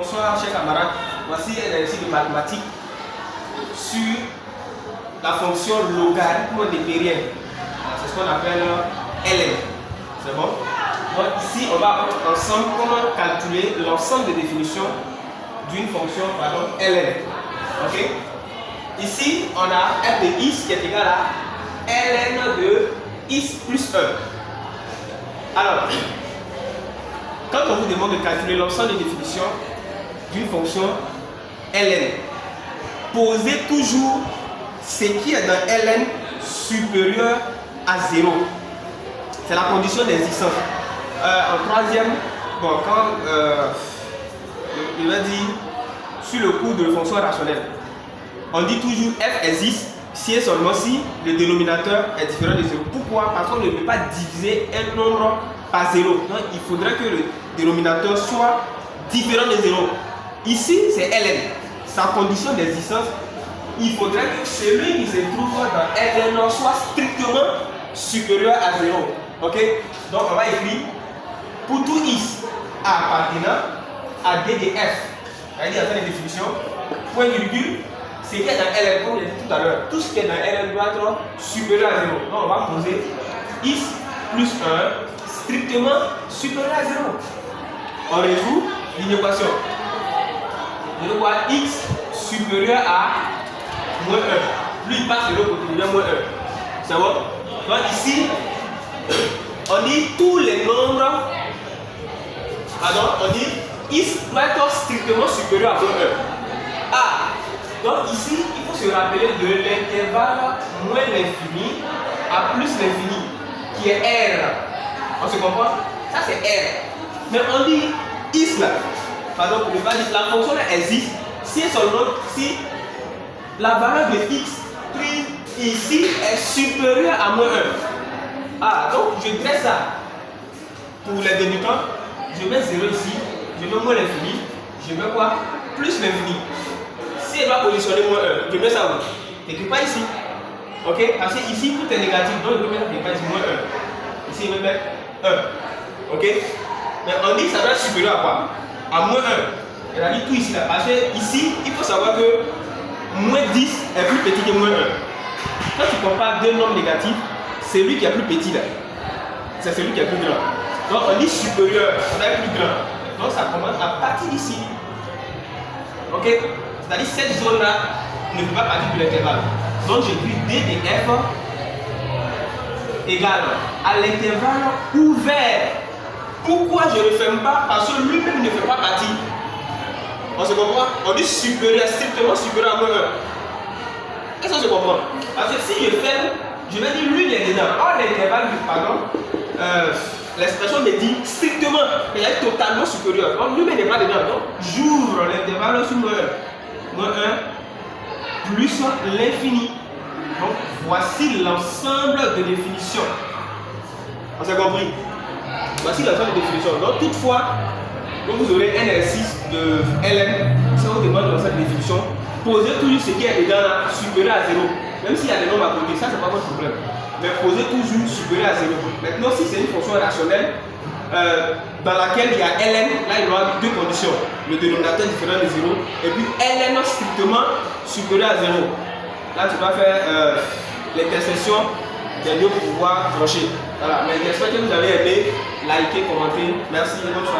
Bonsoir chers camarades, voici un exercice de mathématiques sur la fonction logarithme de périenne. C'est ce qu'on appelle ln. C'est bon? Donc ici on va apprendre ensemble comment calculer l'ensemble des définitions d'une fonction ln. Ok? Ici on a f de x qui est égal à ln de x plus 1. Alors, quand on vous demande de calculer l'ensemble des définitions d'une fonction ln, posez toujours ce qui est dans ln supérieur à 0. C'est la condition d'existence. En troisième, bon, quand je vais dire sur le cours de fonction rationnelle, on dit toujours f existe si et seulement si le dénominateur est différent de 0. Pourquoi? Parce qu'on ne peut pas diviser un nombre par 0. Donc il faudrait que le dénominateur soit différent de 0. Ici, c'est ln. Sa condition d'existence, il faudrait que celui qui se trouve dans ln soit strictement supérieur à 0. Ok? Donc, on va écrire pour tout x appartenant à d de f. C'est-à-dire, dans la définition, point virgule, ce qui est dans ln, comme je l'ai dit tout à l'heure, tout ce qui est dans ln doit être supérieur à 0. Donc, on va poser x plus 1 strictement supérieur à 0. On résout l'inéquation. Je vais voir x supérieur à moins 1. Lui, il passe de l'autre côté, il devient moins 1. C'est bon? Donc ici, on dit tous les nombres. Pardon, on dit x doit être strictement supérieur à moins 1. Ah, donc ici, il faut se rappeler de l'intervalle moins l'infini à plus l'infini, qui est r. On se comprend? Ça c'est r. Mais on dit x là. Pardon, pour ne pas dire, la fonction existe si et seulement si la valeur de x prise ici est supérieure à moins 1. Ah, donc je dresse ça. Pour les débutants, je mets 0 ici, je mets moins l'infini, je mets quoi? Plus l'infini. Si elle va positionner moins 1, je mets ça où? Quelque part ici. Ok? Parce que ici tout est négatif, donc je vais mettre quelque part ici moins 1. Ici je vais mettre 1. Ok? Mais on dit que ça doit être supérieur à quoi? À moins 1. Elle a dit tout ici là. Parce que ici, il faut savoir que moins 10 est plus petit que moins 1. Quand tu compares deux nombres négatifs, c'est lui qui est plus petit là. C'est celui qui est plus grand. Donc on dit supérieur, ça doit être plus grand. Donc ça commence à partir d'ici. Ok? C'est-à-dire cette zone là ne peut pas partir de l'intervalle. Donc j'écris d de f égale à l'intervalle ouvert. Pourquoi je ne le ferme pas? Parce que lui-même ne fait pas partie. On se comprend? On dit supérieur, strictement supérieur à moins 1. Est-ce qu'on se comprend? Parce que si je ferme, je vais dire lui il est dedans. Or l'intervalle, pardon, l'expression me dit strictement, il est totalement supérieur. Donc lui-même n'est pas dedans. Donc j'ouvre l'intervalle sur moins 1. Moins 1 plus l'infini. Donc voici l'ensemble de définitions. On s'est compris? Voici l'ensemble de définitions. Donc toutefois, quand vous aurez un exercice de ln, si on vous demande l'ensemble de définition, posez toujours ce qui est dedans supérieur à 0. Même s'il y a des nombres à côté, ça c'est pas votre problème. Mais posez toujours supérieur à 0. Maintenant, si c'est une fonction rationnelle dans laquelle il y a ln, là il y aura deux conditions. Le dénominateur différent de 0 et puis ln strictement supérieur à 0. Là tu dois faire l'intersection des deux pour pouvoir trancher. Voilà, mais j'espère que vous avez aimé, likez, commentez. Merci, bonne soirée.